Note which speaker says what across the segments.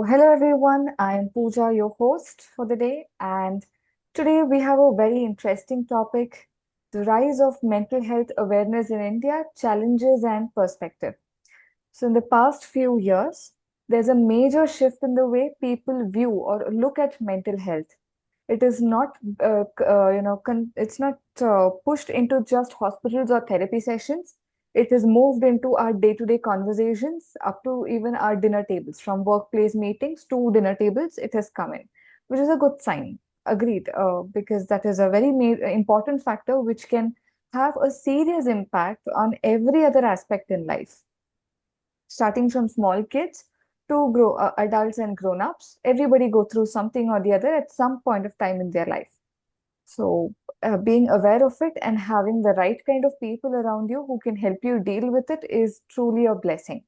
Speaker 1: Hello everyone, I am Pooja, your host for the day, and today we have a very interesting topic, the rise of mental health awareness in India, challenges and perspective. So, in the past few years, there's a major shift in the way people view or look at mental health. It is not, it's not pushed into just hospitals or therapy sessions. It is moved into our day-to-day conversations, up to even our dinner tables, from workplace meetings to dinner tables. It has come in, which is a good sign. Agreed, because that is a very important factor which can have a serious impact on every other aspect in life, starting from small kids to adults and grown-ups. Everybody go through something or the other at some point of time in their life. So being aware of it and having the right kind of people around you who can help you deal with it is truly a blessing.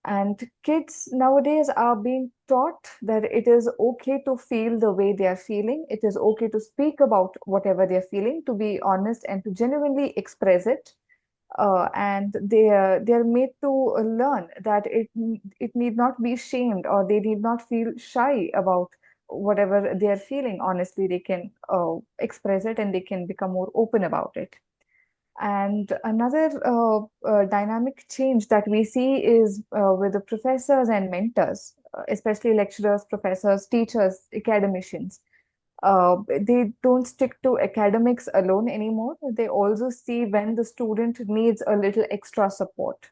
Speaker 1: And kids nowadays are being taught that it is okay to feel the way they are feeling. It is okay to speak about whatever they're feeling, to be honest and to genuinely express it. And they are made to learn that it need not be shamed, or they need not feel shy about whatever they are feeling. Honestly, they can express it and they can become more open about it. And another dynamic change that we see is with the professors and mentors, especially lecturers, professors, teachers, academicians. They don't stick to academics alone anymore. They also see when the student needs a little extra support.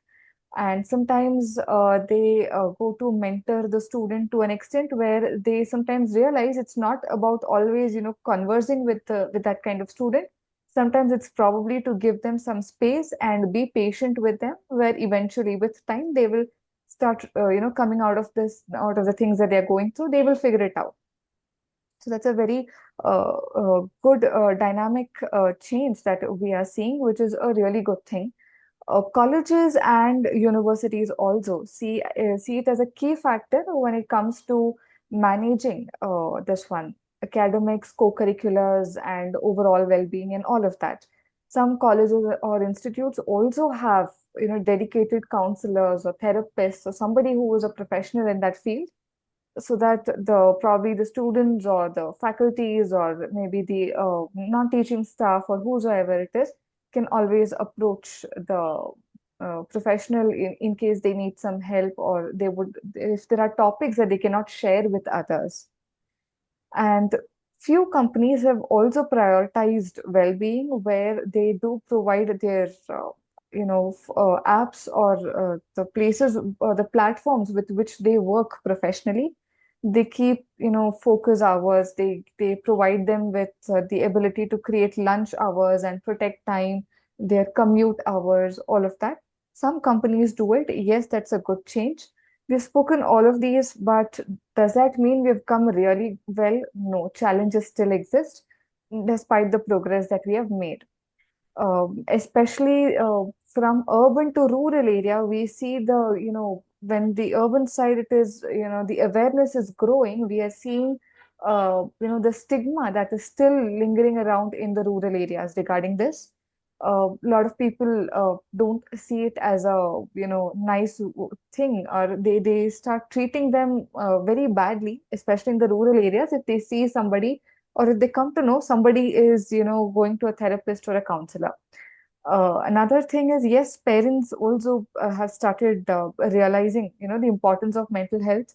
Speaker 1: And sometimes they go to mentor the student to an extent where they sometimes realize it's not about always, conversing with that kind of student. Sometimes it's probably to give them some space and be patient with them, where eventually with time they will start, coming out of the things that they're going through. They will figure it out. So that's a very good dynamic change that we are seeing, which is a really good thing. Colleges and universities also see it as a key factor when it comes to managing this one, academics, co-curriculars, and overall well-being, and all of that. Some colleges or institutes also have dedicated counselors or therapists or somebody who is a professional in that field, so that the probably the students or the faculties or maybe the non-teaching staff or whosoever it is can always approach the professional in case they need some help, or they would, if there are topics that they cannot share with others. And few companies have also prioritized well-being, where they do provide their apps or the places or the platforms with which they work professionally. They keep focus hours. They provide them with the ability to create lunch hours and protect time, their commute hours, all of that. Some companies do it. Yes, that's a good change. We've spoken all of these, but does that mean we've come really well? No, challenges still exist despite the progress that we have made. Especially from urban to rural area, we see when the urban side, it is, the awareness is growing, we are seeing, the stigma that is still lingering around in the rural areas regarding this. A lot of people don't see it as a, nice thing, or they start treating them very badly, especially in the rural areas, if they see somebody or if they come to know somebody is, going to a therapist or a counselor. Another thing is, yes, parents also have started realizing, the importance of mental health.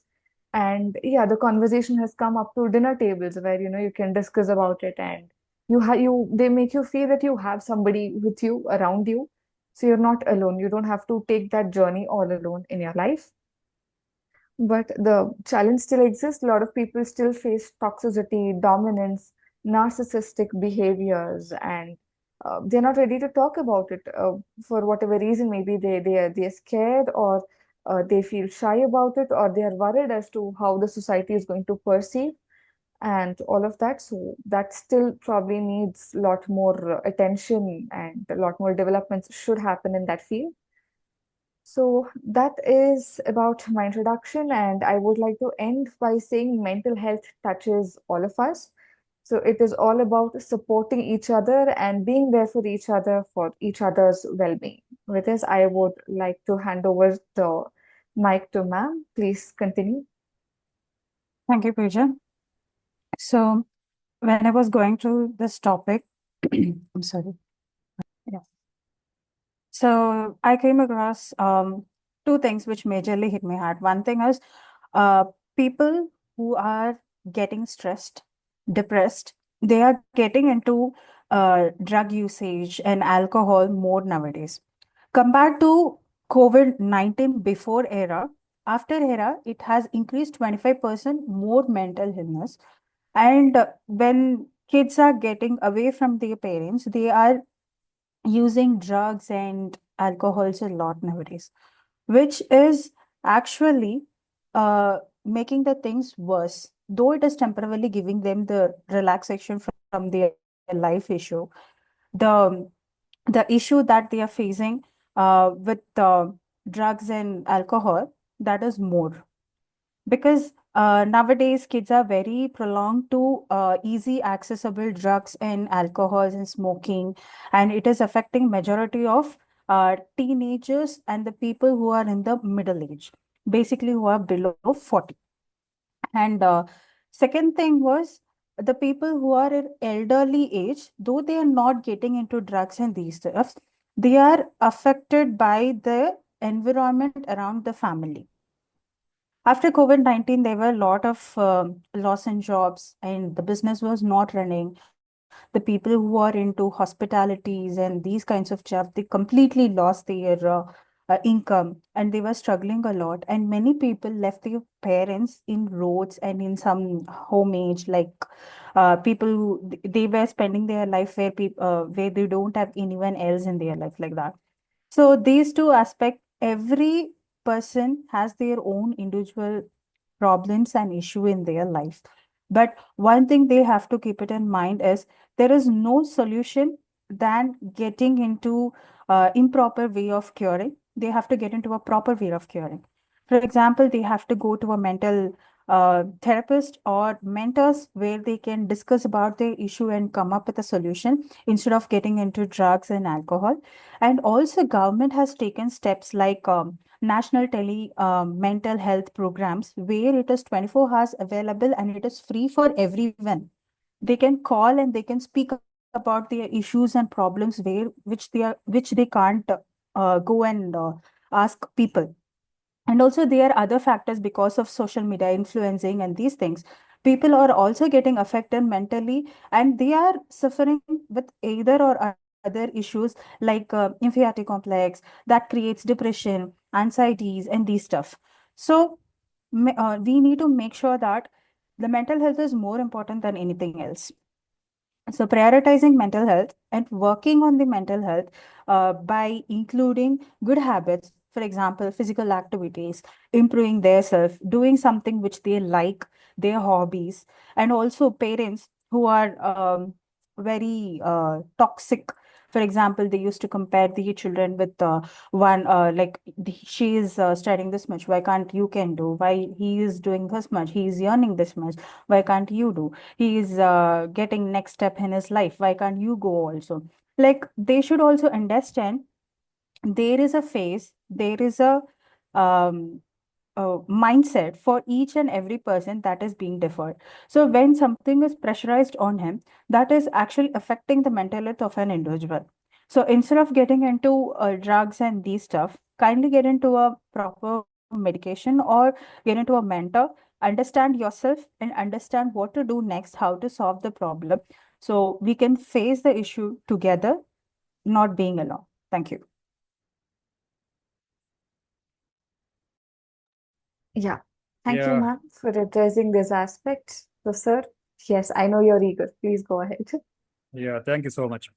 Speaker 1: And yeah, the conversation has come up to dinner tables where, you can discuss about it, and they make you feel that you have somebody with you, around you. So you're not alone. You don't have to take that journey all alone in your life. But the challenge still exists. A lot of people still face toxicity, dominance, narcissistic behaviors, and they're not ready to talk about it for whatever reason. Maybe they're scared, or they feel shy about it, or they are worried as to how the society is going to perceive, and all of that. So that still probably needs a lot more attention, and a lot more developments should happen in that field. So that is about my introduction, and I would like to end by saying mental health touches all of us. So it is all about supporting each other and being there for each other's well-being. With this, I would like to hand over the mic to ma'am. Please continue.
Speaker 2: Thank you, Pooja. So, when I was going through this topic, I'm sorry. Yeah. So, I came across two things which majorly hit my heart. One thing is uh, people who are getting stressed, depressed, they are getting into drug usage and alcohol more nowadays. Compared to COVID-19 before era, after era, it has increased 25% more mental illness. And when kids are getting away from their parents, they are using drugs and alcohols a lot nowadays, which is actually making the things worse. Though it is temporarily giving them the relaxation from their life issue, the the issue that they are facing with drugs and alcohol, that is more because nowadays kids are very prolonged to easy accessible drugs and alcohols and smoking, and it is affecting majority of teenagers and the people who are in the middle age, basically who are below 40. And second thing was the people who are in elderly age, though they are not getting into drugs and these stuff, they are affected by the environment around the family. After COVID-19, there were a lot of loss in jobs and the business was not running. The people who are into hospitalities and these kinds of jobs, they completely lost their income and they were struggling a lot. And many people left their parents in roads and in some homage, like people who they were spending their life where they don't have anyone else in their life like that. So these two aspects, every person has their own individual problems and issue in their life. But one thing they have to keep it in mind is there is no solution than getting into improper way of curing. They have to get into a proper way of curing. For example, they have to go to a mental therapist or mentors where they can discuss about their issue and come up with a solution instead of getting into drugs and alcohol. And also government has taken steps like national tele mental health programs where it is 24 hours available and it is free for everyone. They can call and they can speak about their issues and problems which they can't go and ask people. And also, there are other factors because of social media influencing and these things. People are also getting affected mentally and they are suffering with either or other issues like inferiority complex that creates depression, anxieties, and these stuff. So, we need to make sure that the mental health is more important than anything else. So, prioritizing mental health and working on the mental health by including good habits, for example, physical activities, improving their self, doing something which they like, their hobbies, and also parents who are very toxic. For example, they used to compare the children with one like she is studying this much. Why can't you can do? Why he is doing this much? He is earning this much. Why can't you do? He is getting next step in his life. Why can't you go also? Like they should also understand there is a phase, there is um, a mindset for each and every person that is being deferred. So when something is pressurized on him, that is actually affecting the mental health of an individual. So instead of getting into drugs and these stuff, kindly get into a proper medication or get into a mentor, understand yourself and understand what to do next, how to solve the problem. So we can face the issue together, not being alone. Thank you.
Speaker 1: Yeah. Thank you,
Speaker 3: Yeah,
Speaker 1: ma'am, for addressing this aspect. So, sir, yes, I know you're eager. Please go ahead.
Speaker 3: yeah, thank you so much.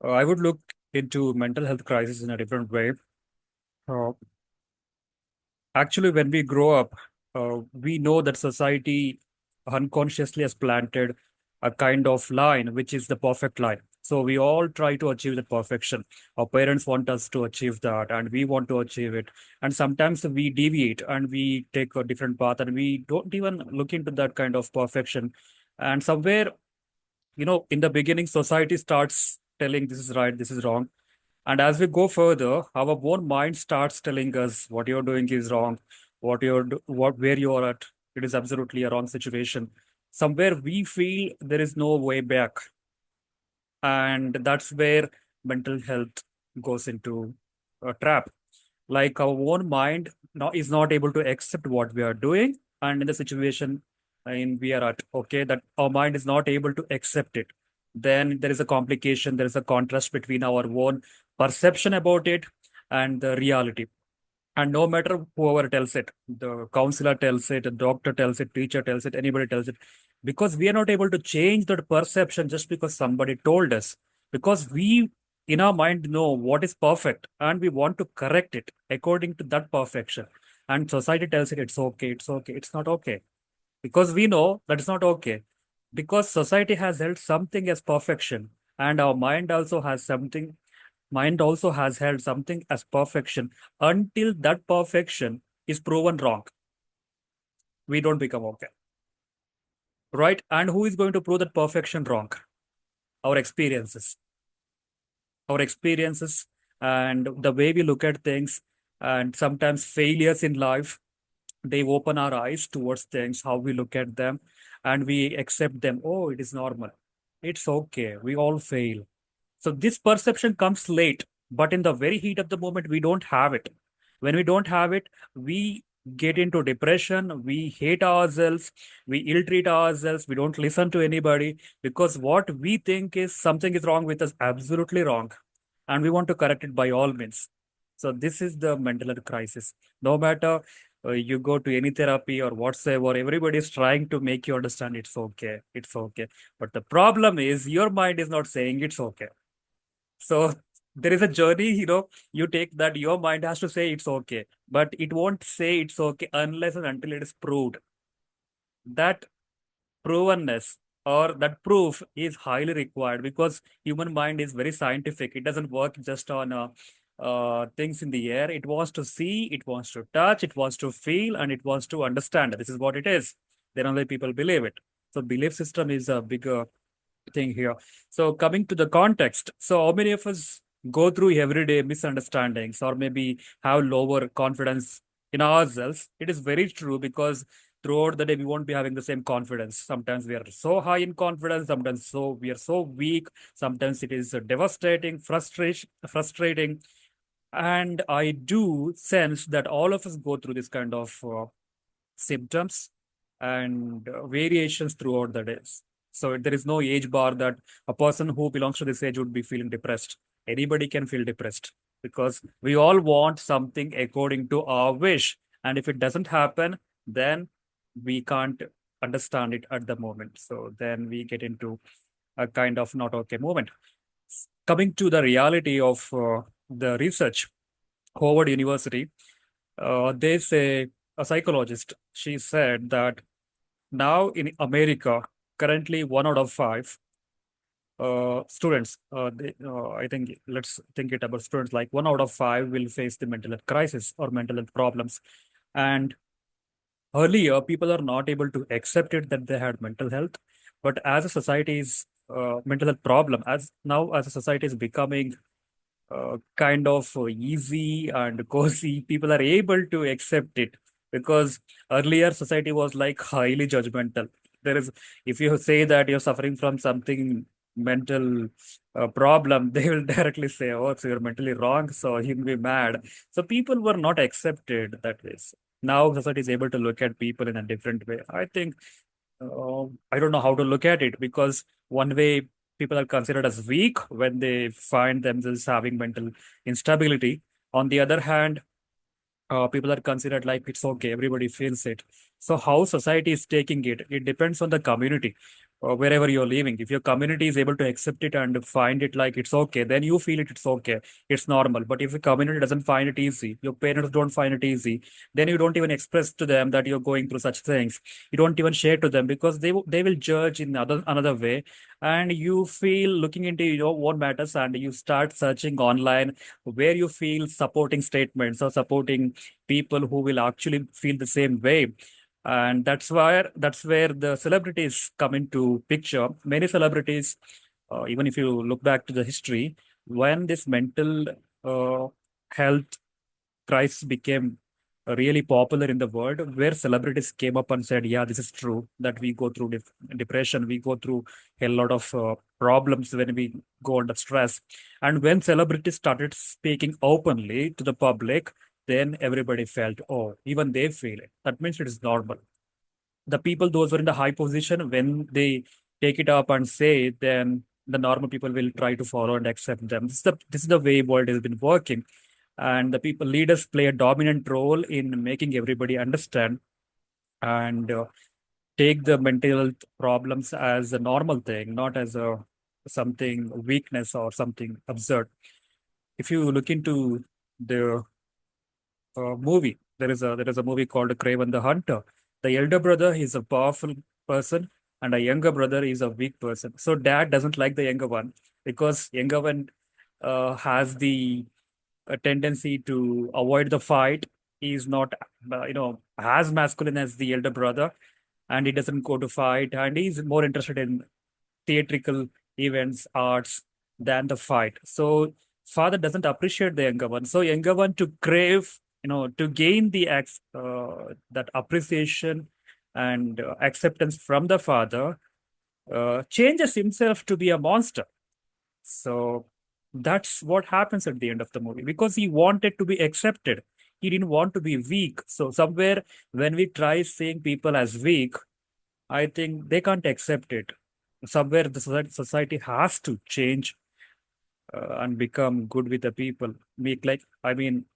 Speaker 3: I would look into mental health crisis in a different way. Uh, Actually, when we grow up, we know that society unconsciously has planted a kind of line, which is the perfect line. So we all try to achieve that perfection. Our parents want us to achieve that, and we want to achieve it. And sometimes we deviate and we take a different path, and we don't even look into that kind of perfection. And somewhere, in the beginning, society starts telling this is right, this is wrong. And as we go further, our own mind starts telling us what you're doing is wrong, what where you are at It is absolutely a wrong situation. Somewhere we feel there is no way back, and that's where mental health goes into a trap. Like our own mind is not able to accept what we are doing, and in the situation in we are at, okay, that our mind is not able to accept it, then there is a complication, there is a contrast between our own perception about it and the reality. And no matter whoever tells it, the counselor tells it, the doctor tells it, teacher tells it, anybody tells it, because we are not able to change that perception just because somebody told us. Because we, in our mind, know what is perfect and we want to correct it according to that perfection. And society tells it it's okay, it's okay, it's not okay. Because we know that it's not okay. Because society has held something as perfection, and our mind also has held something as perfection. Until that perfection is proven wrong, we don't become okay. Right? And who is going to prove that perfection wrong? Our experiences. Our experiences and the way we look at things, and sometimes failures in life, they open our eyes towards things, how we look at them, and we accept them. Oh, it is normal. It's okay. We all fail. So this perception comes late, but in the very heat of the moment, we don't have it. When we don't have it, we get into depression, we hate ourselves, we ill treat ourselves, we don't listen to anybody because what we think is something is wrong with us, absolutely wrong. And we want to correct it by all means. So this is the mental health crisis. No matter you go to any therapy or whatsoever, everybody is trying to make you understand it's okay, it's okay. But the problem is your mind is not saying it's okay. So there is a journey, you take that your mind has to say it's okay, but it won't say it's okay unless and until it is proved. That provenness or that proof is highly required because human mind is very scientific. It doesn't work just on things in the air. It wants to see, it wants to touch, it wants to feel, and it wants to understand. This is what it is. Then only people believe it. So belief system is a bigger thing here. So coming to the context, so how many of us go through everyday misunderstandings or maybe have lower confidence in ourselves? It is very true because throughout the day we won't be having the same confidence. Sometimes we are so high in confidence, sometimes we are so weak, sometimes it is devastating, frustrating. And I do sense that all of us go through this kind of symptoms and variations throughout the days. So there is no age bar that a person who belongs to this age would be feeling depressed. Anybody can feel depressed because we all want something according to our wish. And if it doesn't happen, then we can't understand it at the moment. So then we get into a kind of not okay moment. Coming to the reality of the research, Harvard University, they say a psychologist, she said that now in America, currently 1 out of 5 students, I think, let's think it about students, like 1 out of 5 will face the mental health crisis or mental health problems. And earlier, people are not able to accept it that they had mental health. But as a society's mental health problem, as now as a society is becoming kind of easy and cozy, people are able to accept it because earlier society was like highly judgmental. There is, if you say that you're suffering from something mental problem, they will directly say, "Oh, so you're mentally wrong, so you'll be mad." So people were not accepted that way. Now society is able to look at people in a different way. I think I don't know how to look at it because one way people are considered as weak when they find themselves having mental instability. On the other hand, people are considered like it's okay, everybody feels it. So how society is taking it, it depends on the community, wherever you're living. If your community is able to accept it and find it like it's okay, then you feel it, it's okay, it's normal. But if the community doesn't find it easy, your parents don't find it easy, then you don't even express to them that you're going through such things. You don't even share to them because they will judge in another way. And you feel looking into your own matters and you start searching online where you feel supporting statements or supporting people who will actually feel the same way. And that's where the celebrities come into picture. Many celebrities, even if you look back to the history, when this mental uh, health crisis became really popular in the world, where celebrities came up and said, "Yeah, this is true that we go through depression, we go through a lot of problems when we go under stress." And when celebrities started speaking openly to the public, then everybody felt, "Oh, even they feel it. That means it is normal." The people, those who are in the high position, when they take it up and say, then the normal people will try to follow and accept them. This is the way world has been working, and the people leaders play a dominant role in making everybody understand and take the mental health problems as a normal thing, not as a something weakness or something absurd. If you look into the movie. There is a movie called Craven the Hunter. The elder brother is a powerful person, and a younger brother is a weak person. So dad doesn't like the younger one because younger one has the tendency to avoid the fight. He is not, as masculine as the elder brother, and he doesn't go to fight, and he's more interested in theatrical events, arts than the fight. So father doesn't appreciate the younger one. So younger one to crave, to gain that appreciation and acceptance from the father, changes himself to be a monster. So that's what happens at the end of the movie because he wanted to be accepted. He didn't want to be weak. So somewhere when we try seeing people as weak, I think they can't accept it. Somewhere the society has to change and become good with the people.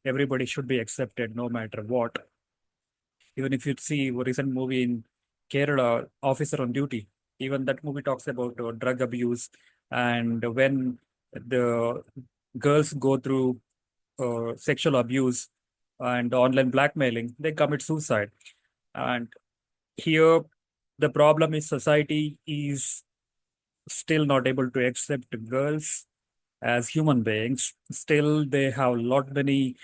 Speaker 3: Everybody should be accepted no matter what. Even if you see a recent movie in Kerala, Officer on Duty, even that movie talks about drug abuse and when the girls go through sexual abuse and online blackmailing, they commit suicide. And here, the problem is society is still not able to accept girls as human beings. Still, they have lot many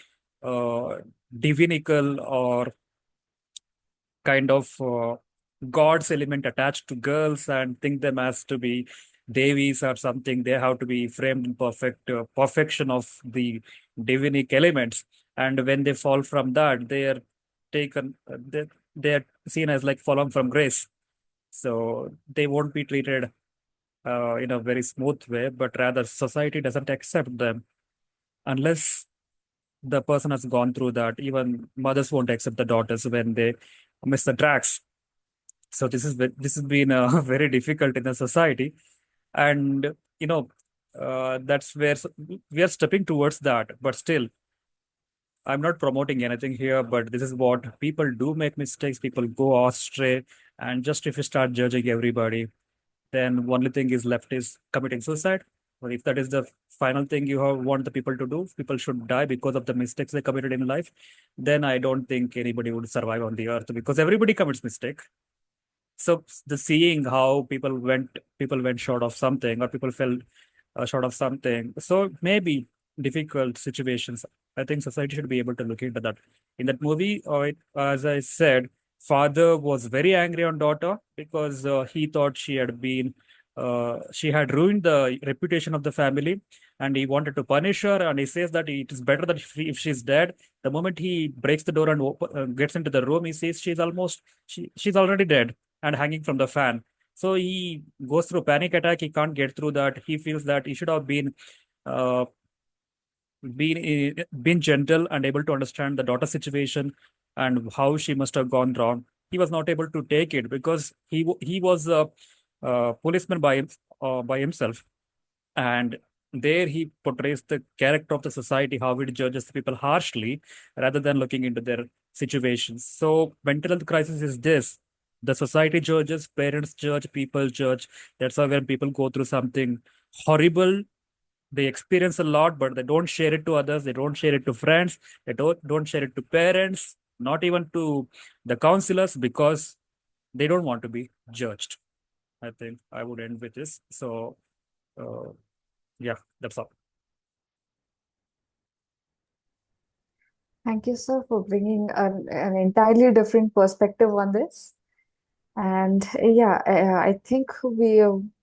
Speaker 3: uh, divinical or kind of God's element attached to girls and think them as to be devis or something. They have to be framed in perfection of the divinic elements. And when they fall from that, they are taken. They are seen as like fallen from grace. So they won't be treated in a very smooth way, but rather society doesn't accept them unless the person has gone through that. Even mothers won't accept the daughters when they miss the tracks. So this has been very difficult in the society, and that's where we are stepping towards that. But still, I'm not promoting anything here, but this is what people do make mistakes. People go astray, and just if you start judging everybody, then only thing is left is committing suicide. Or if that is the final thing you want the people to do, people should die because of the mistakes they committed in life, then I don't think anybody would survive on the earth because everybody commits mistake. So the seeing how people went short of something or people fell short of something. So maybe difficult situations. I think society should be able to look into that. In that movie, as I said, father was very angry on daughter because he thought she had ruined the reputation of the family, and he wanted to punish her. And he says that it is better that if she's dead. The moment he breaks the door and gets into the room, he says she's already dead and hanging from the fan. So he goes through panic attack. He can't get through that. He feels that he should have uh, been gentle and able to understand the daughter situation and how she must have gone wrong. He was not able to take it because he was a policeman by himself, and there he portrays the character of the society, how it judges people harshly rather than looking into their situations. So mental health crisis is this: the society judges, parents judge, people judge. That's why when people go through something horrible, they experience a lot, but they don't share it to others. They don't share it to friends. They don't share it to parents, not even to the counselors, because they don't want to be judged. I think I would end with this. So, uh, yeah, that's all.
Speaker 1: Thank you, sir, for bringing an entirely different perspective on this. And yeah, I think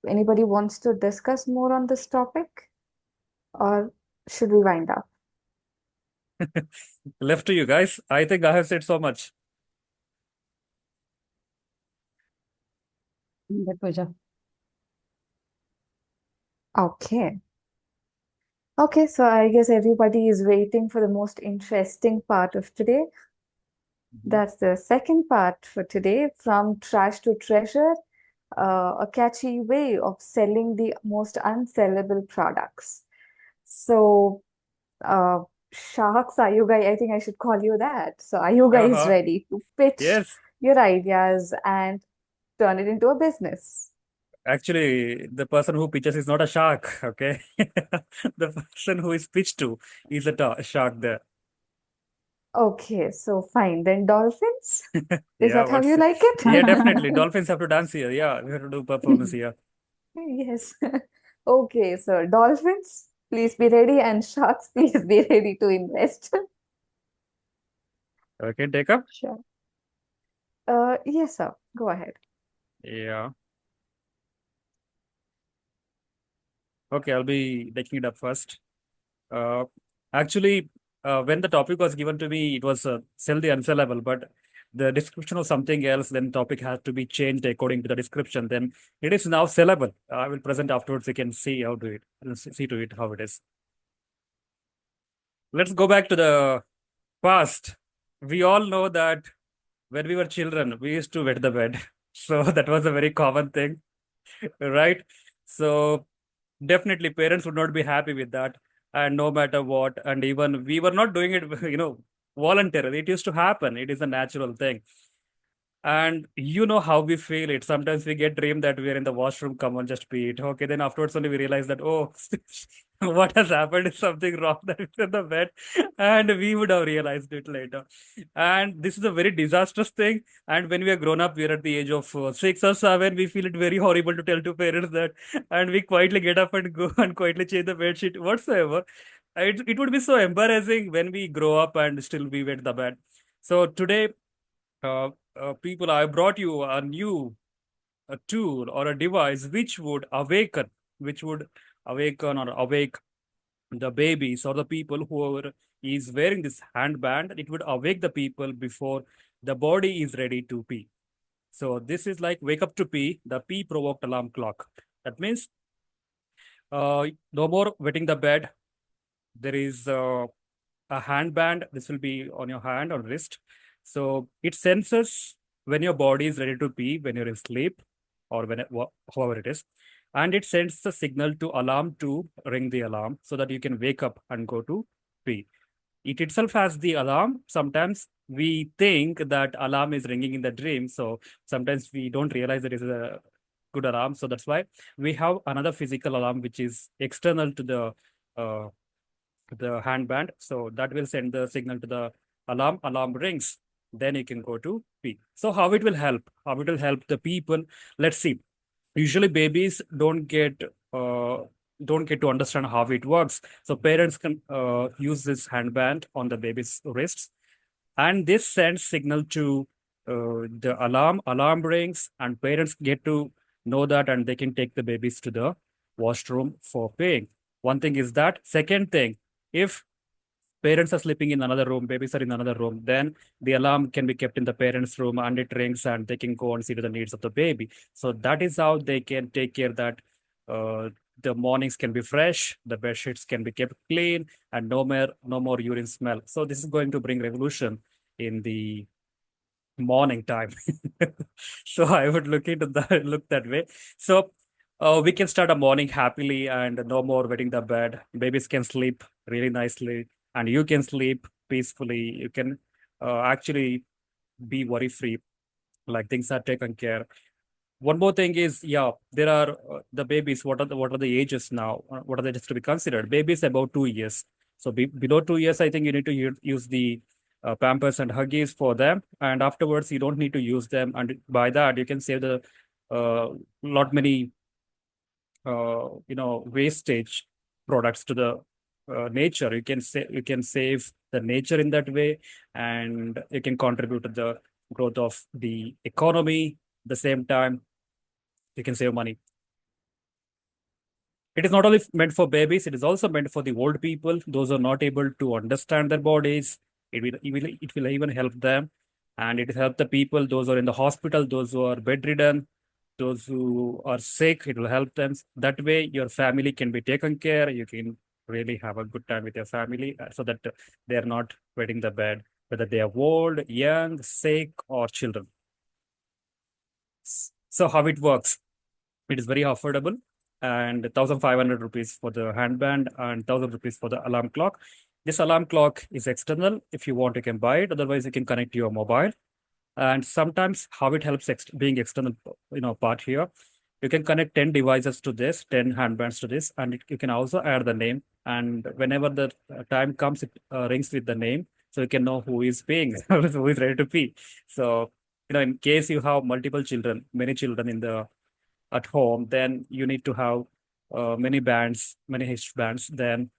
Speaker 1: anybody wants to discuss more on this topic, or should we wind up?
Speaker 3: Left to you guys. I think I have said so much.
Speaker 2: Good, Pooja.
Speaker 1: Okay. Okay, so I guess everybody is waiting for the most interesting part of today. That's the second part for today, from trash to treasure, a catchy way of selling the most unsellable products. So, uh, Sharks, are you guys? I think I should call you that. So, are you guys
Speaker 3: Uh-huh.
Speaker 1: ready to pitch
Speaker 3: Yes.
Speaker 1: your ideas and turn it into a business?
Speaker 3: Actually, the person who pitches is not a shark, okay? The person who is pitched to is a shark there.
Speaker 1: Okay, so fine. Then dolphins? Is
Speaker 3: Yeah,
Speaker 1: that how you
Speaker 3: what's
Speaker 1: like it?
Speaker 3: yeah, definitely. Dolphins have to dance here. Yeah, we have to do performance here.
Speaker 1: Yes. Okay, so dolphins, please be ready, and sharks, please be ready to invest.
Speaker 3: Okay, take up.
Speaker 2: Sure.
Speaker 1: Yes, sir. Go ahead.
Speaker 3: Yeah. Okay, I'll be taking it up first. Uh, actually, when the topic was given to me, it was sell the unsellable, but the description of something else, then topic had to be changed according to the description. Then it is now sellable. I will present afterwards. You can see how to it, see to it how it is. Let's go back to the past. We all know that when we were children, we used to wet the bed. So that was a very common thing, right? So definitely parents would not be happy with that. And no matter what, and even we were not doing it, voluntarily. It used to happen. It is a natural thing. And you know how we feel it. Sometimes we get dream that we are in the washroom, come on, just pee it. Okay, then afterwards only we realize that, oh, what has happened is something wrong that is in the bed. And we would have realized it later. And this is a very disastrous thing. And when we are grown up, we are at the age of 6 or 7, we feel it very horrible to tell to parents that. And we quietly get up and go and quietly change the bed sheet whatsoever. It would be so embarrassing when we grow up and still we wet the bed. So today, uh, people, I brought you a new a tool or a device which would awaken or awake the babies or the people who is wearing this handband. It would awake the people before the body is ready to pee. So this is like wake up to pee, the pee provoked alarm clock. That means no more wetting the bed. There is a handband. This will be on your hand or wrist. So it senses when your body is ready to pee, when you're in sleep, or however it is, and it sends the signal to alarm to ring the alarm so that you can wake up and go to pee. It itself has the alarm. Sometimes we think that alarm is ringing in the dream, so sometimes we don't realize that it is a good alarm. So that's why we have another physical alarm which is external to uh, the handband. So that will send the signal to the alarm. Alarm rings. Then you can go to pee. So how it will help? How it will help the people? Let's see. Usually babies uh, don't get to understand how it works. So parents can use this handband on the baby's wrists, and this sends signal to the alarm. Alarm rings, and parents get to know that, and they can take the babies to the washroom for peeing. One thing is that. Second thing, if parents are sleeping in another room, babies are in another room, then the alarm can be kept in the parents' room and it rings and they can go and see to the needs of the baby. So that is how they can take care that uh, the mornings can be fresh, the bed sheets can be kept clean, and no more urine smell. So this is going to bring revolution in the morning time. So I would look that way. So we can start a morning happily and no more wetting the bed. Babies can sleep really nicely, and you can sleep peacefully. You can actually be worry free, like things are taken care. One more thing is, yeah, there are the babies. What are the ages now? What are they just to be considered? Babies about 2 years. So below 2 years, I think you need to use the Pampers and Huggies for them, and afterwards you don't need to use them. And by that, you can save the lot many wastage products to the nature. You can save the nature in that way, and you can contribute to the growth of the economy. At the same time, you can save money. It is not only meant for babies, it is also meant for the old people, those who are not able to understand their bodies. It will even help them. And it will help the people, those who are in the hospital, those who are bedridden, those who are sick, it will help them. That way, your family can be taken care. You can really have a good time with your family so that they are not wetting the bed, whether they are old, young, sick, or children. So, how it works? It is very affordable and 1,500 rupees for the handband and 1,000 rupees for the alarm clock. This alarm clock is external. If you want, you can buy it. Otherwise, you can connect to your mobile. And sometimes how it helps being external, part here, you can connect 10 devices to this, 10 handbands to this, and you can also add the name. And whenever the time comes, it rings with the name. So you can know who is paying, who is ready to pay. So, in case you have multiple children, many children at home, then you need to have many bands, many H bands. Then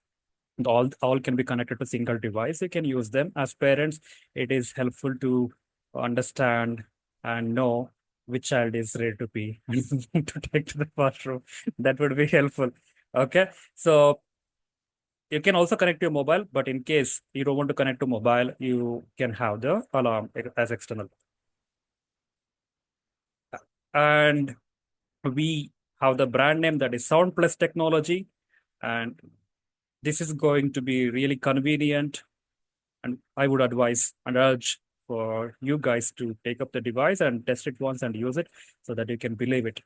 Speaker 3: all can be connected to single device. You can use them. As parents, it is helpful to understand and know which child is ready to pee and to take to the bathroom. That would be helpful. Okay, so you can also connect to your mobile, but in case you don't want to connect to mobile, you can have the alarm as external. And we have the brand name that is Sound Plus Technology, and this is going to be really convenient. And I would advise and urge for you guys to take up the device and test it once and use it so that you can believe it.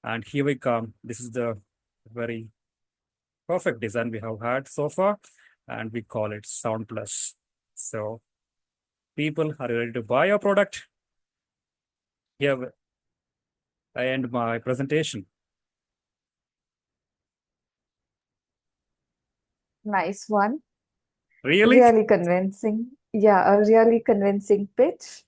Speaker 3: And here we come. This is the very perfect design we have had so far, and we call it Sound Plus. So, people, are you ready to buy your product? Here I end my presentation.
Speaker 1: Nice one.
Speaker 3: Really?
Speaker 1: Really convincing. Yeah, a really convincing pitch.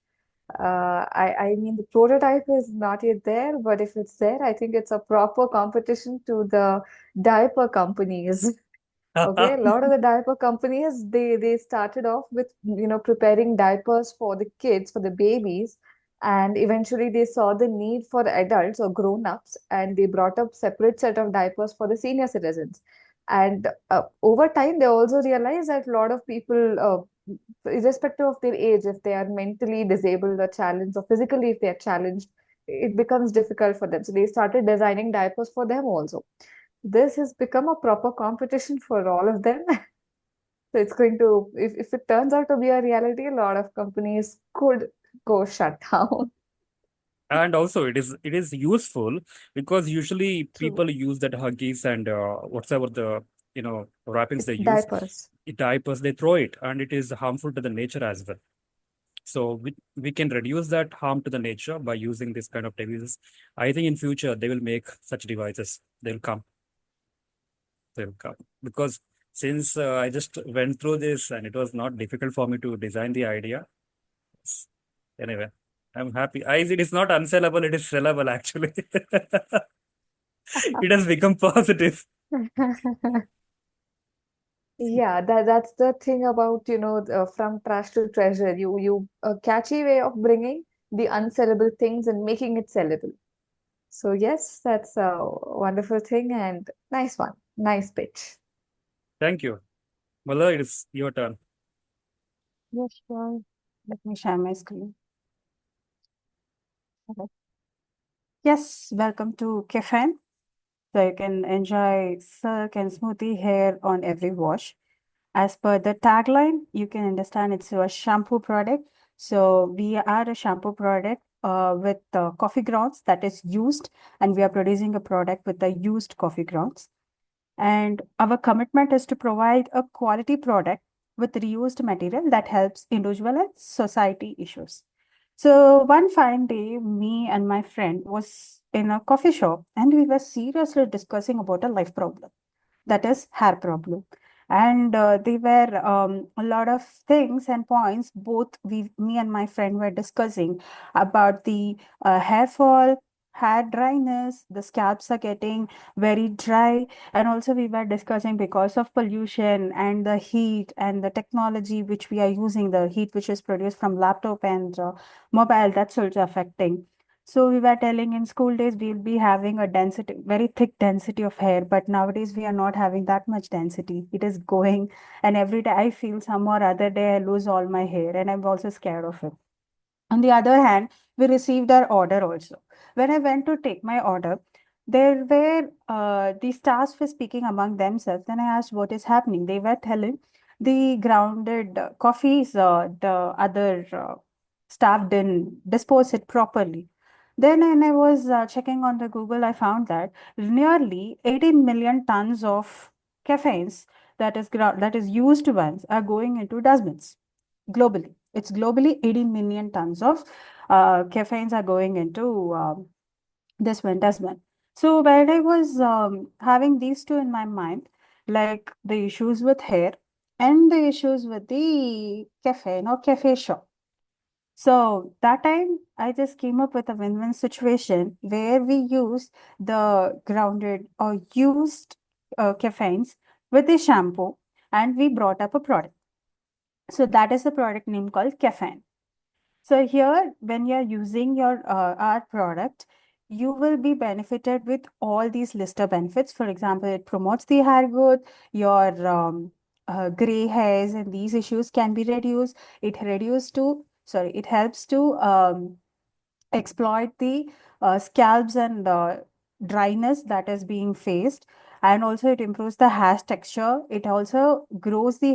Speaker 1: I mean, the prototype is not yet there, but if it's there, I think it's a proper competition to the diaper companies. Okay, a lot of the diaper companies, they started off with, preparing diapers for the kids, for the babies, and eventually they saw the need for adults or grown-ups, and they brought up separate set of diapers for the senior citizens. And over time, they also realized that a lot of people, irrespective of their age, if they are mentally disabled or challenged, or physically if they are challenged, it becomes difficult for them. So they started designing diapers for them also. This has become a proper competition for all of them. So it's going to, if it turns out to be a reality, a lot of companies could go shut down.
Speaker 3: And also it is useful because usually
Speaker 1: True.
Speaker 3: people use that Huggies and whatever the wrappings they use,
Speaker 1: Diapers.
Speaker 3: diapers, they throw it, and it is harmful to the nature as well. So we can reduce that harm to the nature by using this kind of devices. I think in future they will make such devices. They'll come because since I just went through this and it was not difficult for me to design the idea. Anyway, I'm happy. It is not unsellable, it is sellable actually. It has become positive.
Speaker 1: Yeah, that's the thing about, from trash to treasure. You a catchy way of bringing the unsellable things and making it sellable. So yes, that's a wonderful thing and nice one. Nice pitch.
Speaker 3: Thank you. Mala, it is your turn.
Speaker 2: Yes, sure. Let me share my screen. Okay. Yes, welcome to Cafe. So you can enjoy silk and smoothie hair on every wash. As per the tagline, you can understand it's a shampoo product. So we are a shampoo product with coffee grounds that is used, and we are producing a product with the used coffee grounds. And our commitment is to provide a quality product with reused material that helps individual and society issues. So one fine day, me and my friend was in a coffee shop and we were seriously discussing about a life problem, that is hair problem. And they were a lot of things and points both me and my friend were discussing about the hair fall, hair dryness, the scalps are getting very dry, and also we were discussing because of pollution and the heat and the technology which we are using, the heat which is produced from laptop and mobile, that's also affecting. So we were telling in school days we'll be having a density, very thick density of hair, but nowadays we are not having that much density. It is going, and every day I feel some or other day I lose all my hair, and I'm also scared of it. On the other hand, we received our order also. When I went to take my order, there were the staffs were speaking among themselves. Then I asked what is happening. They were telling the grounded coffees, the other staff didn't dispose it properly. Then when I was checking on the Google, I found that nearly 18 million tons of caffeines that is used once are going into dustbins globally. It's globally 18 million tons of caffeines are going into this one dustbin. So when I was having these two in my mind, like the issues with hair and the issues with the caffeine or cafe shop. So that time I just came up with a win-win situation where we use the grounded or used caffeines with the shampoo and we brought up a product. So that is a product name called caffeine. So here, when you're using your our product, you will be benefited with all these lister benefits. For example, it promotes the hair growth, your gray hairs and these issues can be reduced. It helps to exploit the scalps and dryness that is being faced, and also it improves the hair texture. It also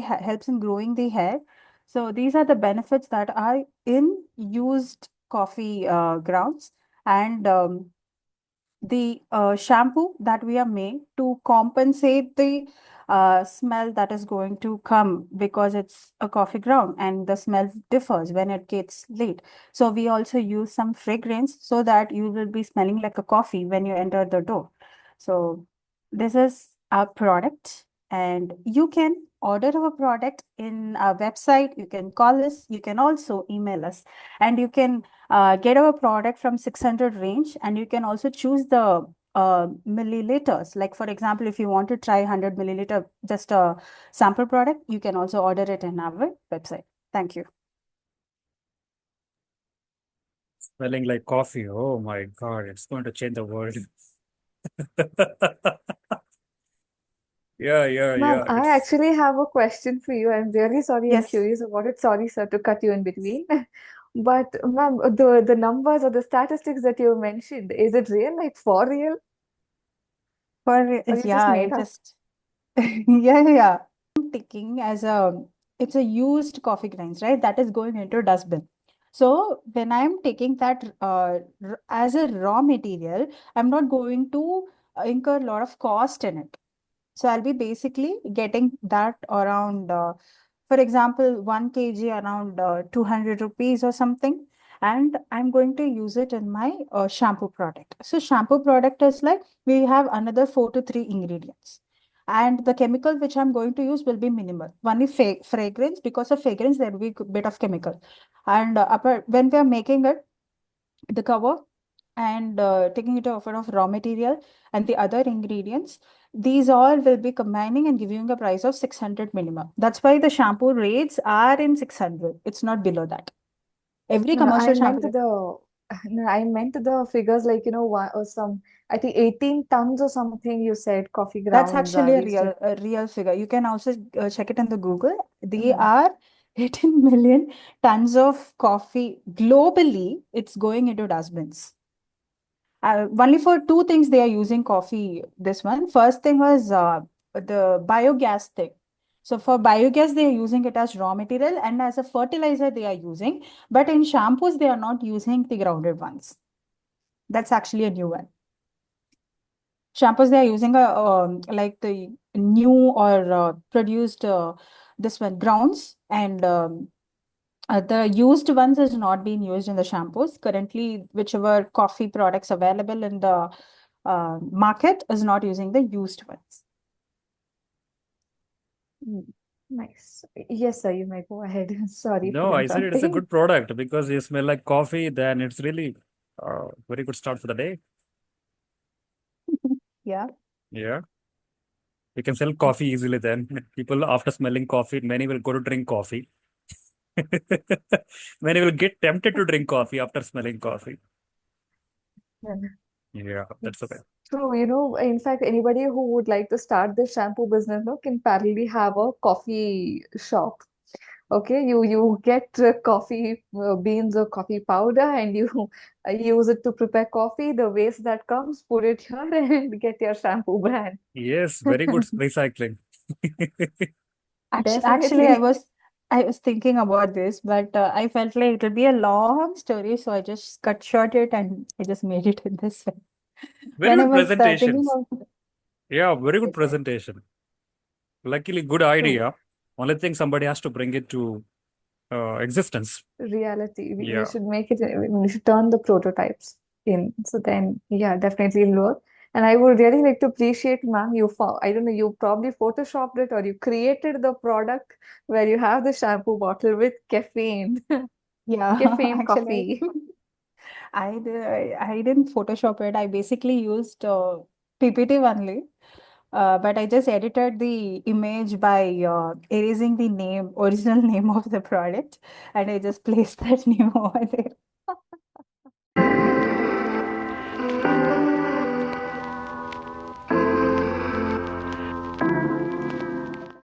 Speaker 2: helps in growing the hair. So these are the benefits that are in used coffee grounds. And the shampoo that we are made to compensate the smell that is going to come because it's a coffee ground and the smell differs when it gets late. So we also use some fragrance so that you will be smelling like a coffee when you enter the door. So this is our product, and you can order our product in our website. You can call us, you can also email us, and you can get our product from 600 range, and you can also choose the milliliters. Like for example, if you want to try 100 milliliter, just a sample product, you can also order it in our website. Thank you.
Speaker 3: Smelling like coffee. Oh my God, it's going to change the world.
Speaker 1: Ma'am,
Speaker 3: Yeah.
Speaker 1: I
Speaker 3: It's
Speaker 1: actually have a question for you. I'm really sorry and
Speaker 2: Yes.
Speaker 1: curious about it. Sorry, sir, to cut you in between. But, ma'am, the numbers or the statistics that you mentioned, is it real, like for real,
Speaker 2: For
Speaker 1: or you just
Speaker 2: yeah,
Speaker 1: made
Speaker 2: it
Speaker 1: up?
Speaker 2: just yeah. Taking as a it's a used coffee grinds, right? That is going into dustbin. So when I'm taking that as a raw material, I'm not going to incur a lot of cost in it. So I'll be basically getting that around, for example, 1 kg around 200 rupees or something. And I'm going to use it in my shampoo product. So shampoo product is like we have another 4 to 3 ingredients. And the chemical which I'm going to use will be minimal. One is fragrance. Because of fragrance, there will be a bit of chemical. And when we are making it, the cover and taking it off of raw material and the other ingredients, these all will be combining and giving a price of 600 minimum. That's why the shampoo rates are in 600. It's not below that. Every
Speaker 1: No, no, I
Speaker 2: commercial
Speaker 1: meant
Speaker 2: shampoo.
Speaker 1: the no, I meant the figures like, one or some, I think 18 tons or something you said coffee
Speaker 2: That's
Speaker 1: grounds are
Speaker 2: actually
Speaker 1: used in.
Speaker 2: a real figure. You can also check it in the Google. They
Speaker 1: Mhm.
Speaker 2: are 18 million tons of coffee globally. It's going into dustbins. Only for two things they are using coffee. This one. First thing was the biogas thing. So for biogas, they are using it as raw material, and as a fertilizer they are using. But in shampoos, they are not using the grounded ones. That's actually a new one. Shampoos, they are using a like the new or produced this one grounds, and the used ones is not being used in the shampoos. Currently, whichever coffee products available in the market is not using the used ones.
Speaker 1: Mm, nice. Yes, sir, you may go ahead. Sorry for
Speaker 3: no, I said it's a
Speaker 1: interrupting.
Speaker 3: good product because you smell like coffee, then it's really very good start for the day.
Speaker 2: Yeah.
Speaker 3: Yeah. You can sell coffee easily then. People after smelling coffee, many will go to drink coffee. Many will get tempted to drink coffee after smelling coffee.
Speaker 1: Yeah.
Speaker 3: Yeah, that's the way.
Speaker 1: It's true. In fact, anybody who would like to start the shampoo business, no, can parallelly have a coffee shop. Okay, you get coffee beans or coffee powder, and you use it to prepare coffee. The waste that comes, put it here and get your shampoo brand.
Speaker 3: Yes, very good recycling.
Speaker 2: Actually,
Speaker 1: Definitely.
Speaker 2: I was thinking about this, but I felt like it'll be a long story, so I just cut short it and I just made it in this way.
Speaker 3: Very
Speaker 2: When I
Speaker 3: good
Speaker 2: was thinking
Speaker 3: presentations.
Speaker 2: of
Speaker 3: Yeah, very good
Speaker 1: Yes, yes.
Speaker 3: presentation. Luckily, good
Speaker 1: True.
Speaker 3: idea. Only thing somebody has to bring it to existence.
Speaker 1: Reality. We
Speaker 3: Yeah.
Speaker 1: should make it, we should turn the prototypes in. So then, yeah, definitely it'll work. And I would really like to appreciate, ma'am, you found, I don't know, you probably photoshopped it or you created the product where you have the shampoo bottle with caffeine,
Speaker 2: yeah,
Speaker 1: caffeine
Speaker 2: actually
Speaker 1: coffee.
Speaker 2: I didn't Photoshop it. I basically used PPT only. But I just edited the image by erasing the original name of the product, and I just placed that name over there.